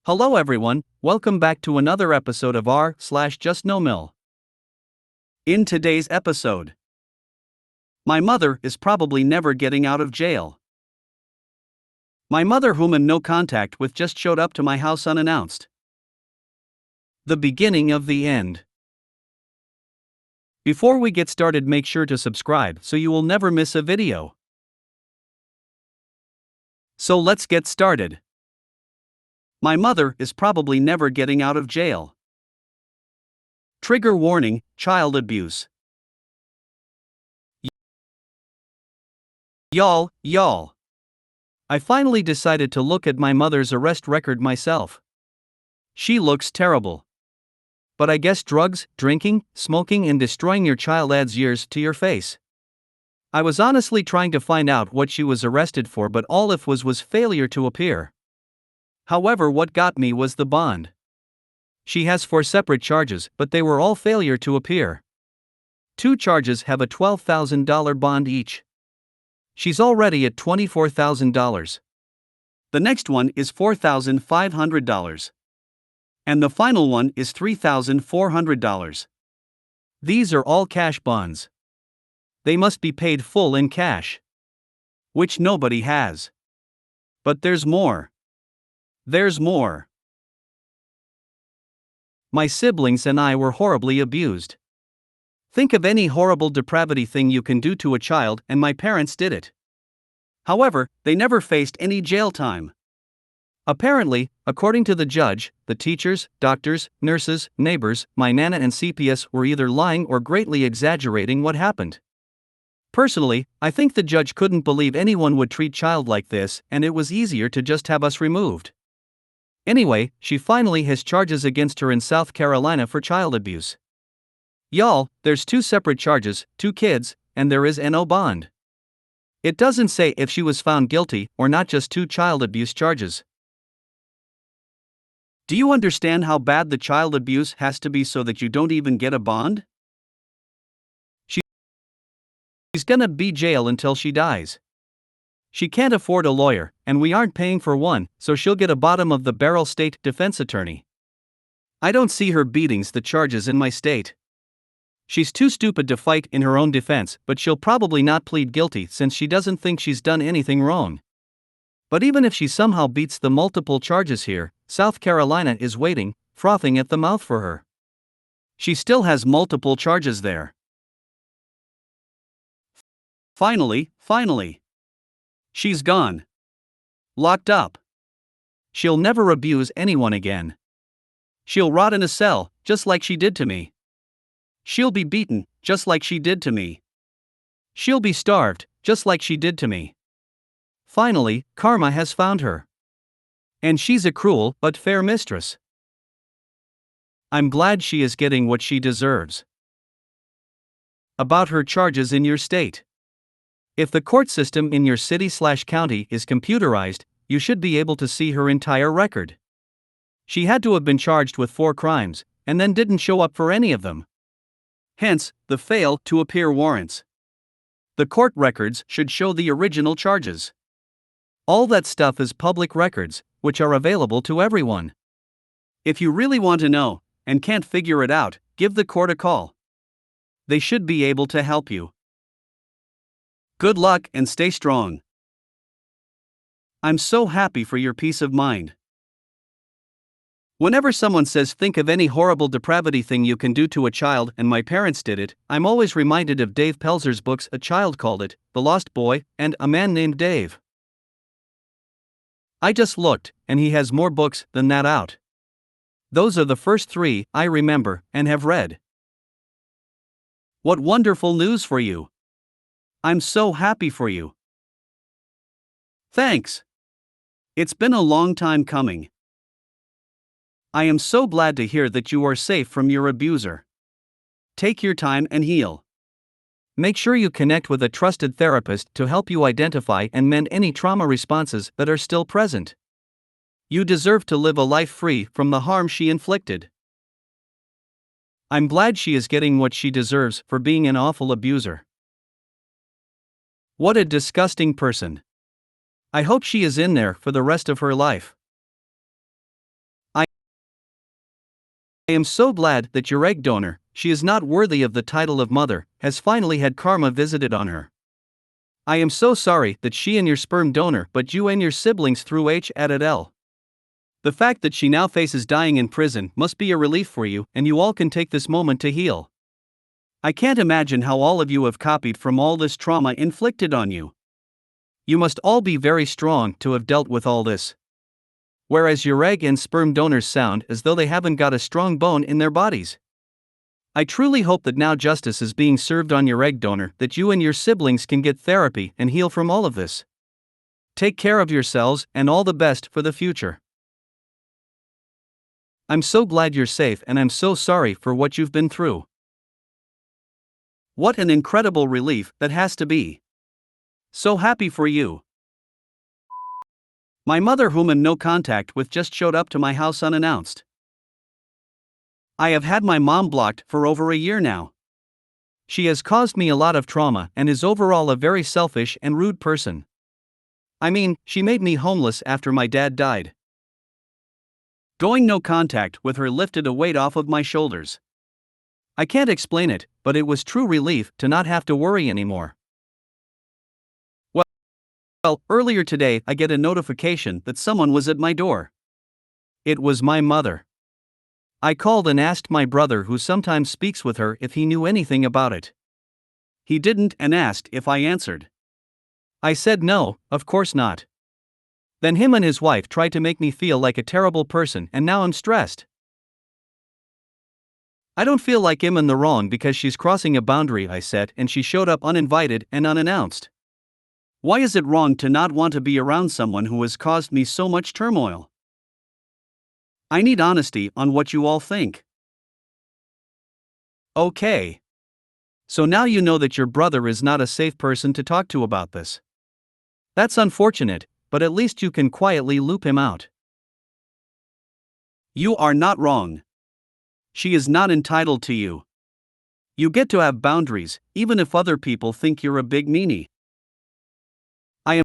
Hello everyone, welcome back to another episode of r/JustNoMil. In today's episode, my mother is probably never getting out of jail. My mother, whom I'm no contact with, just showed up to my house unannounced. The beginning of the end. Before we get started, make sure to subscribe so you will never miss a video. So let's get started. My mother is probably never getting out of jail. Trigger warning: child abuse. Y'all. I finally decided to look at my mother's arrest record myself. She looks terrible. But I guess drugs, drinking, smoking, and destroying your child adds years to your face. I was honestly trying to find out what she was arrested for, but all it was failure to appear. However, what got me was the bond. She has 4 separate charges, but they were all failure to appear. 2 charges have a $12,000 bond each. She's already at $24,000. The next one is $4,500. And the final one is $3,400. These are all cash bonds. They must be paid full in cash, which nobody has. But there's more. There's more. My siblings and I were horribly abused. Think of any horrible depravity thing you can do to a child, and my parents did it. However, they never faced any jail time. Apparently, according to the judge, the teachers, doctors, nurses, neighbors, my nana and CPS were either lying or greatly exaggerating what happened. Personally, I think the judge couldn't believe anyone would treat child like this, and it was easier to just have us removed. Anyway, she finally has charges against her in South Carolina for child abuse. Y'all, there's 2 separate charges, 2 kids, and there is no bond. It doesn't say if she was found guilty or not, just 2 child abuse charges. Do you understand how bad the child abuse has to be so that you don't even get a bond? She's gonna be jail until she dies. She can't afford a lawyer, and we aren't paying for one, so she'll get a bottom-of-the-barrel state defense attorney. I don't see her beating the charges in my state. She's too stupid to fight in her own defense, but she'll probably not plead guilty since she doesn't think she's done anything wrong. But even if she somehow beats the multiple charges here, South Carolina is waiting, frothing at the mouth for her. She still has multiple charges there. Finally. She's gone. Locked up. She'll never abuse anyone again. She'll rot in a cell, just like she did to me. She'll be beaten, just like she did to me. She'll be starved, just like she did to me. Finally, karma has found her. And she's a cruel but fair mistress. I'm glad she is getting what she deserves. About her charges in your state. If the court system in your city/county is computerized, you should be able to see her entire record. She had to have been charged with 4 crimes, and then didn't show up for any of them. Hence, the fail to appear warrants. The court records should show the original charges. All that stuff is public records, which are available to everyone. If you really want to know, and can't figure it out, give the court a call. They should be able to help you. Good luck and stay strong. I'm so happy for your peace of mind. Whenever someone says think of any horrible depravity thing you can do to a child and my parents did it, I'm always reminded of Dave Pelzer's books A Child Called It, The Lost Boy, and A Man Named Dave. I just looked, and he has more books than that out. Those are the first 3 I remember and have read. What wonderful news for you! I'm so happy for you. Thanks. It's been a long time coming. I am so glad to hear that you are safe from your abuser. Take your time and heal. Make sure you connect with a trusted therapist to help you identify and mend any trauma responses that are still present. You deserve to live a life free from the harm she inflicted. I'm glad she is getting what she deserves for being an awful abuser. What a disgusting person. I hope she is in there for the rest of her life. am so glad that your egg donor, she is not worthy of the title of mother, has finally had karma visited on her. I am so sorry that she and your sperm donor, but you and your siblings through H added L. The fact that she now faces dying in prison must be a relief for you, and you all can take this moment to heal. I can't imagine how all of you have copied from all this trauma inflicted on you. You must all be very strong to have dealt with all this. Whereas your egg and sperm donors sound as though they haven't got a strong bone in their bodies. I truly hope that now justice is being served on your egg donor, that you and your siblings can get therapy and heal from all of this. Take care of yourselves and all the best for the future. I'm so glad you're safe and I'm so sorry for what you've been through. What an incredible relief that has to be. So happy for you. My mother, whom I'm no contact with, just showed up to my house unannounced. I have had my mom blocked for over a year now. She has caused me a lot of trauma and is overall a very selfish and rude person. I mean, she made me homeless after my dad died. Going no contact with her lifted a weight off of my shoulders. I can't explain it, but it was true relief to not have to worry anymore. Well, earlier today I get a notification that someone was at my door. It was my mother. I called and asked my brother, who sometimes speaks with her, if he knew anything about it. He didn't and asked if I answered. I said no, of course not. Then him and his wife tried to make me feel like a terrible person, and now I'm stressed. I don't feel like I'm in the wrong because she's crossing a boundary I set and she showed up uninvited and unannounced. Why is it wrong to not want to be around someone who has caused me so much turmoil? I need honesty on what you all think. Okay. So now you know that your brother is not a safe person to talk to about this. That's unfortunate, but at least you can quietly loop him out. You are not wrong. She is not entitled to you. You get to have boundaries, even if other people think you're a big meanie. I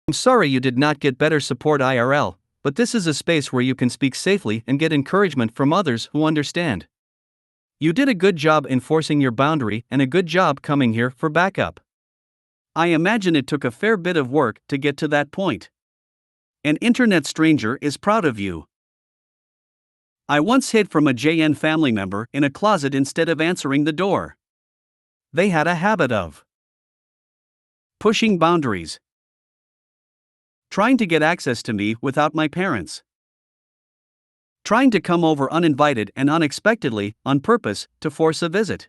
am sorry you did not get better support IRL, but this is a space where you can speak safely and get encouragement from others who understand. You did a good job enforcing your boundary and a good job coming here for backup. I imagine it took a fair bit of work to get to that point. An internet stranger is proud of you. I once hid from a JN family member in a closet instead of answering the door. They had a habit of pushing boundaries, trying to get access to me without my parents, trying to come over uninvited and unexpectedly, on purpose, to force a visit.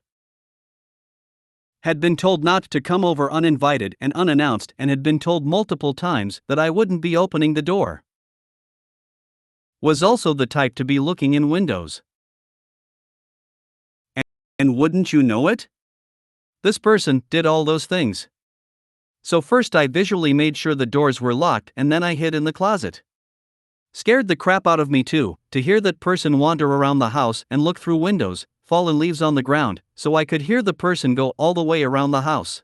Had been told not to come over uninvited and unannounced, and had been told multiple times that I wouldn't be opening the door. Was also the type to be looking in windows. And wouldn't you know it? This person did all those things. So first I visually made sure the doors were locked and then I hid in the closet. Scared the crap out of me too, to hear that person wander around the house and look through windows, fallen leaves on the ground, so I could hear the person go all the way around the house.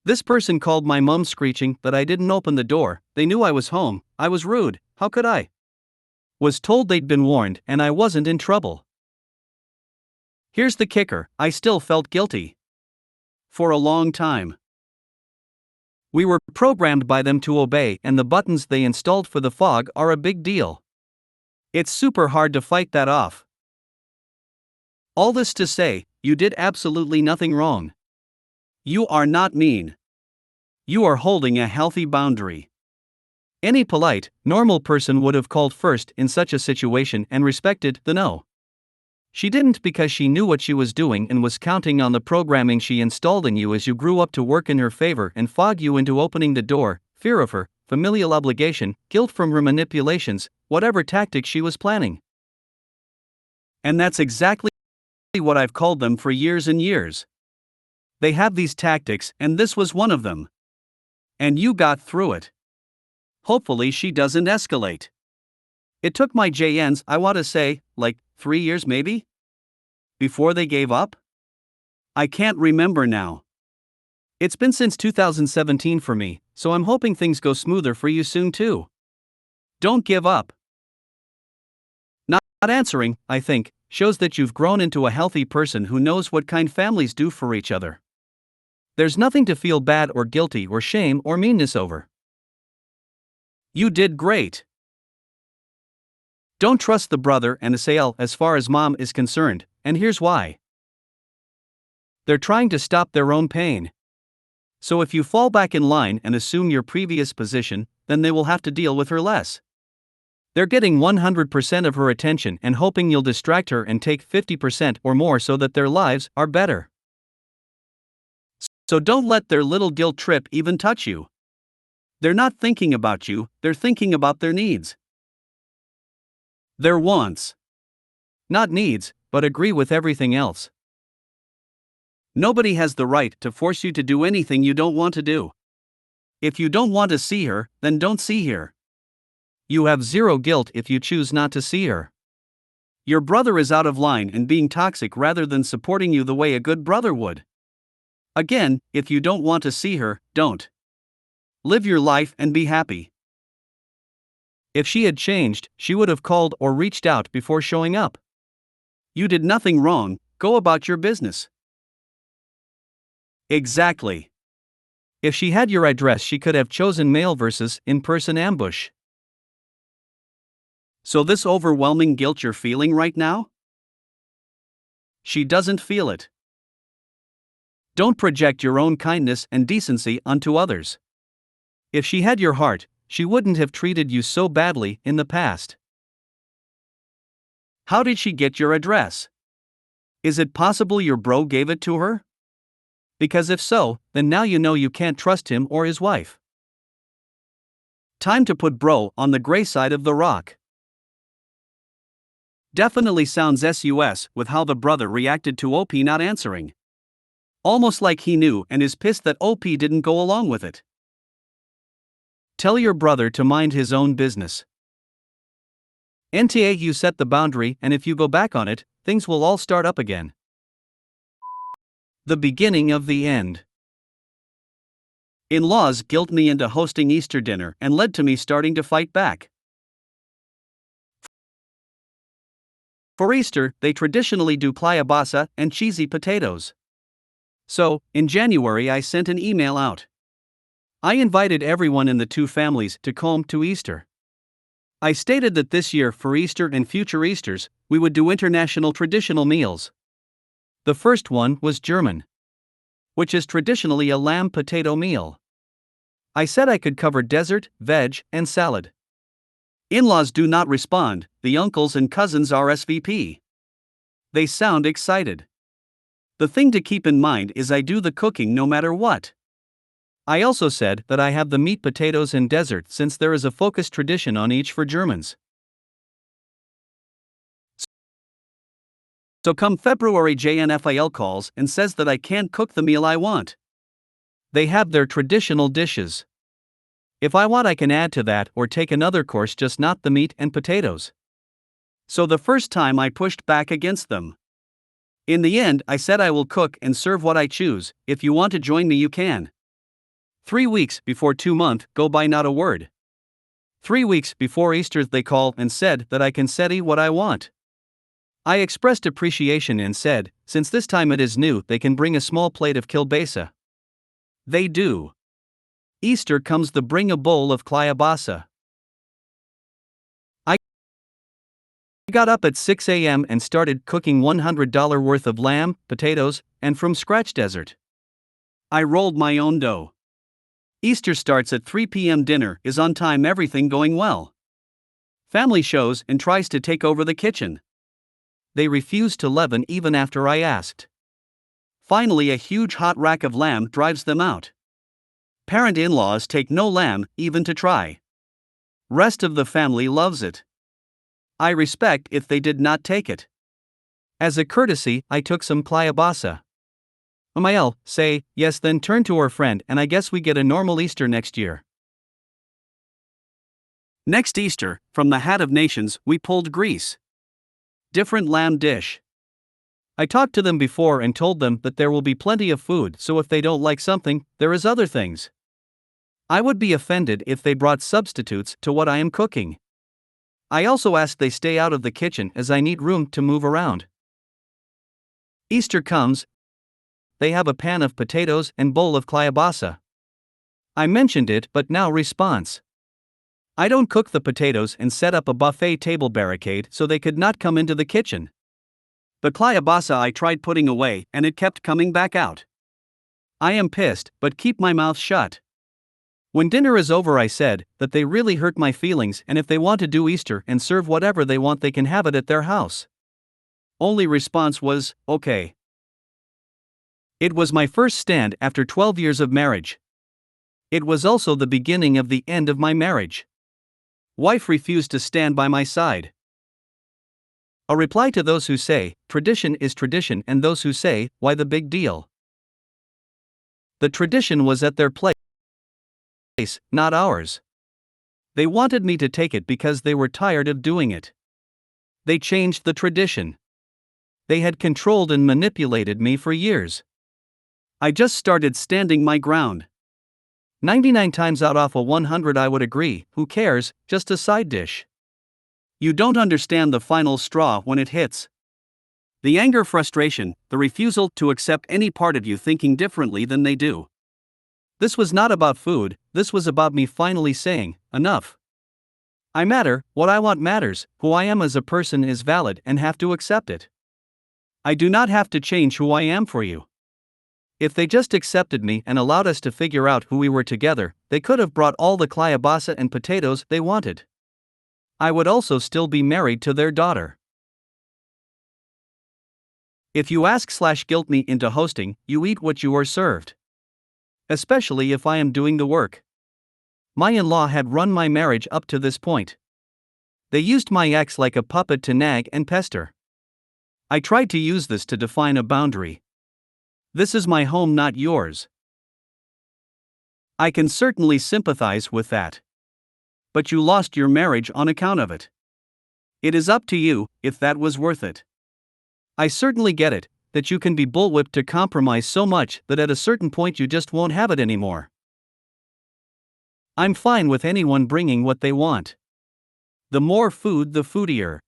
This person called my mom screeching that I didn't open the door. They knew I was home. I was rude, how could I? Was told they'd been warned and I wasn't in trouble. Here's the kicker, I still felt guilty. For a long time. We were programmed by them to obey, and the buttons they installed for the fog are a big deal. It's super hard to fight that off. All this to say, you did absolutely nothing wrong. You are not mean. You are holding a healthy boundary. Any polite, normal person would have called first in such a situation and respected the no. She didn't because she knew what she was doing and was counting on the programming she installed in you as you grew up to work in her favor and fog you into opening the door, fear of her, familial obligation, guilt from her manipulations, whatever tactic she was planning. And that's exactly what I've called them for years and years. They have these tactics, and this was one of them. And you got through it. Hopefully she doesn't escalate. It took my JNs, I want to say, like 3 years maybe? Before they gave up? I can't remember now. It's been since 2017 for me, so I'm hoping things go smoother for you soon too. Don't give up. Not answering, I think, shows that you've grown into a healthy person who knows what kind families do for each other. There's nothing to feel bad or guilty or shame or meanness over. You did great. Don't trust the brother and the Sael as far as mom is concerned, and here's why. They're trying to stop their own pain. So if you fall back in line and assume your previous position, then they will have to deal with her less. They're getting 100% of her attention and hoping you'll distract her and take 50% or more so that their lives are better. So don't let their little guilt trip even touch you. They're not thinking about you, they're thinking about their needs. Their wants. Not needs, but agree with everything else. Nobody has the right to force you to do anything you don't want to do. If you don't want to see her, then don't see her. You have zero guilt if you choose not to see her. Your brother is out of line and being toxic rather than supporting you the way a good brother would. Again, if you don't want to see her, don't. Live your life and be happy. If she had changed, she would have called or reached out before showing up. You did nothing wrong, go about your business. Exactly. If she had your address, she could have chosen mail versus in-person ambush. So this overwhelming guilt you're feeling right now? She doesn't feel it. Don't project your own kindness and decency onto others. If she had your heart, she wouldn't have treated you so badly in the past. How did she get your address? Is it possible your bro gave it to her? Because if so, then now you know you can't trust him or his wife. Time to put bro on the gray side of the rock. Definitely sounds sus with how the brother reacted to OP not answering. Almost like he knew and is pissed that OP didn't go along with it. Tell your brother to mind his own business. NTA, you set the boundary, and if you go back on it, things will all start up again. The beginning of the end. In-laws guilt me into hosting Easter dinner and led to me starting to fight back. For Easter, they traditionally do kielbasa and cheesy potatoes. So, in January I sent an email out. I invited everyone in the two families to come to Easter. I stated that this year for Easter and future Easters, we would do international traditional meals. The first one was German, which is traditionally a lamb potato meal. I said I could cover dessert, veg, and salad. In-laws do not respond, the uncles and cousins RSVP. They sound excited. The thing to keep in mind is I do the cooking no matter what. I also said that I have the meat, potatoes, and dessert since there is a focused tradition on each for Germans. So come February, JNFIL calls and says that I can't cook the meal I want. They have their traditional dishes. If I want, I can add to that or take another course, just not the meat and potatoes. So the first time I pushed back against them. In the end, I said I will cook and serve what I choose. If you want to join me, you can. 3 weeks before 2 months go by, not a word. 3 weeks before Easter they call and said that I can set what I want. I expressed appreciation and said, since this time it is new, they can bring a small plate of kielbasa. They do. Easter comes, they bring a bowl of kielbasa. I got up at 6 a.m. and started cooking $100 worth of lamb, potatoes, and from scratch dessert. I rolled my own dough. Easter starts at 3 p.m. Dinner is on time, everything going well. Family shows and tries to take over the kitchen. They refuse to leaven even after I asked. Finally, a huge hot rack of lamb drives them out. Parent in-laws take no lamb even to try. Rest of the family loves it. I respect if they did not take it. As a courtesy, I took some kielbasa. Amael, say, yes, then turn to her friend, and I guess we get a normal Easter next year. Next Easter, from the Hat of Nations, we pulled Greece. Different lamb dish. I talked to them before and told them that there will be plenty of food, so if they don't like something, there is other things. I would be offended if they brought substitutes to what I am cooking. I also ask they stay out of the kitchen as I need room to move around. Easter comes. They have a pan of potatoes and bowl of kielbasa. I mentioned it, but now response. I don't cook the potatoes and set up a buffet table barricade so they could not come into the kitchen. The kielbasa I tried putting away and it kept coming back out. I am pissed, but keep my mouth shut. When dinner is over, I said that they really hurt my feelings, and if they want to do Easter and serve whatever they want, they can have it at their house. Only response was, okay. It was my first stand after 12 years of marriage. It was also the beginning of the end of my marriage. Wife refused to stand by my side. A reply to those who say, tradition is tradition, and those who say, why the big deal? The tradition was at their place, not ours. They wanted me to take it because they were tired of doing it. They changed the tradition. They had controlled and manipulated me for years. I just started standing my ground. 99 times out of 100 I would agree, who cares, just a side dish. You don't understand the final straw when it hits. The anger, frustration, the refusal to accept any part of you thinking differently than they do. This was not about food, this was about me finally saying, enough. I matter, what I want matters, who I am as a person is valid and have to accept it. I do not have to change who I am for you. If they just accepted me and allowed us to figure out who we were together, they could have brought all the kielbasa and potatoes they wanted. I would also still be married to their daughter. If you ask/guilt me into hosting, you eat what you are served. Especially if I am doing the work. My in-law had run my marriage up to this point. They used my ex like a puppet to nag and pester. I tried to use this to define a boundary. This is my home, not yours. I can certainly sympathize with that. But you lost your marriage on account of it. It is up to you if that was worth it. I certainly get it, that you can be bullwhipped to compromise so much that at a certain point you just won't have it anymore. I'm fine with anyone bringing what they want. The more food, the foodier.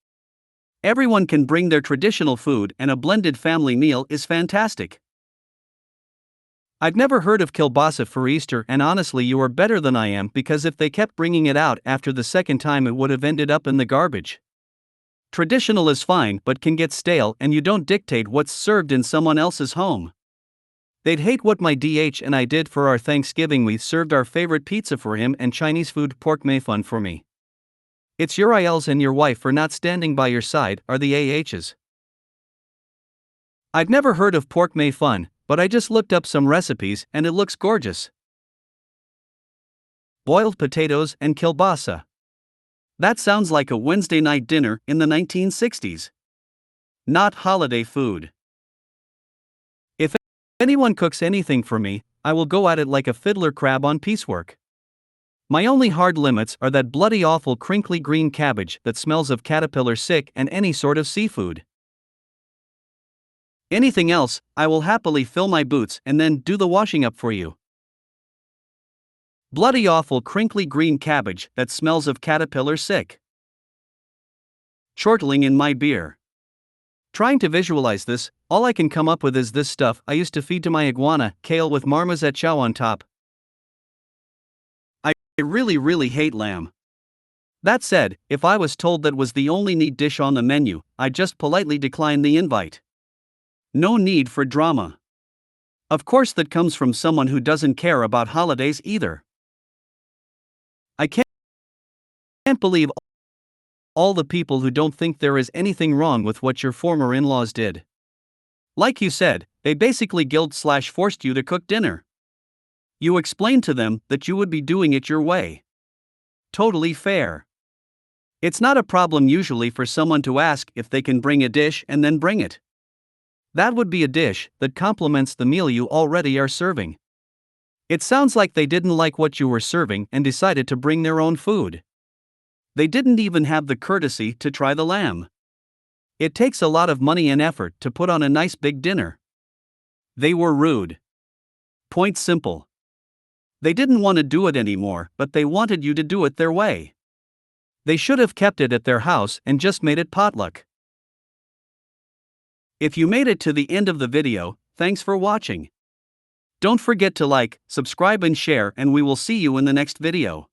Everyone can bring their traditional food, and a blended family meal is fantastic. I've never heard of kielbasa for Easter, and honestly you are better than I am, because if they kept bringing it out after the second time it would have ended up in the garbage. Traditional is fine but can get stale, and you don't dictate what's served in someone else's home. They'd hate what my DH and I did for our Thanksgiving. We served our favorite pizza for him and Chinese food pork meifun for me. It's your ILs and your wife for not standing by your side are the AHs. I've never heard of pork meifun, but I just looked up some recipes and it looks gorgeous. Boiled potatoes and kielbasa. That sounds like a Wednesday night dinner in the 1960s. Not holiday food. If anyone cooks anything for me, I will go at it like a fiddler crab on piecework. My only hard limits are that bloody awful crinkly green cabbage that smells of caterpillar sick and any sort of seafood. Anything else, I will happily fill my boots and then do the washing up for you. Bloody awful crinkly green cabbage that smells of caterpillar sick. Chortling in my beer. Trying to visualize this, all I can come up with is this stuff I used to feed to my iguana, kale with marmoset chow on top. I really hate lamb. That said, if I was told that was the only neat dish on the menu, I'd just politely decline the invite. No need for drama. Of course, that comes from someone who doesn't care about holidays either. I can't believe all the people who don't think there is anything wrong with what your former in-laws did. Like you said, they basically guilt/forced you to cook dinner. You explained to them that you would be doing it your way. Totally fair. It's not a problem usually for someone to ask if they can bring a dish and then bring it. That would be a dish that complements the meal you already are serving. It sounds like they didn't like what you were serving and decided to bring their own food. They didn't even have the courtesy to try the lamb. It takes a lot of money and effort to put on a nice big dinner. They were rude. Point simple. They didn't want to do it anymore, but they wanted you to do it their way. They should have kept it at their house and just made it potluck. If you made it to the end of the video, thanks for watching. Don't forget to like, subscribe and share, and we will see you in the next video.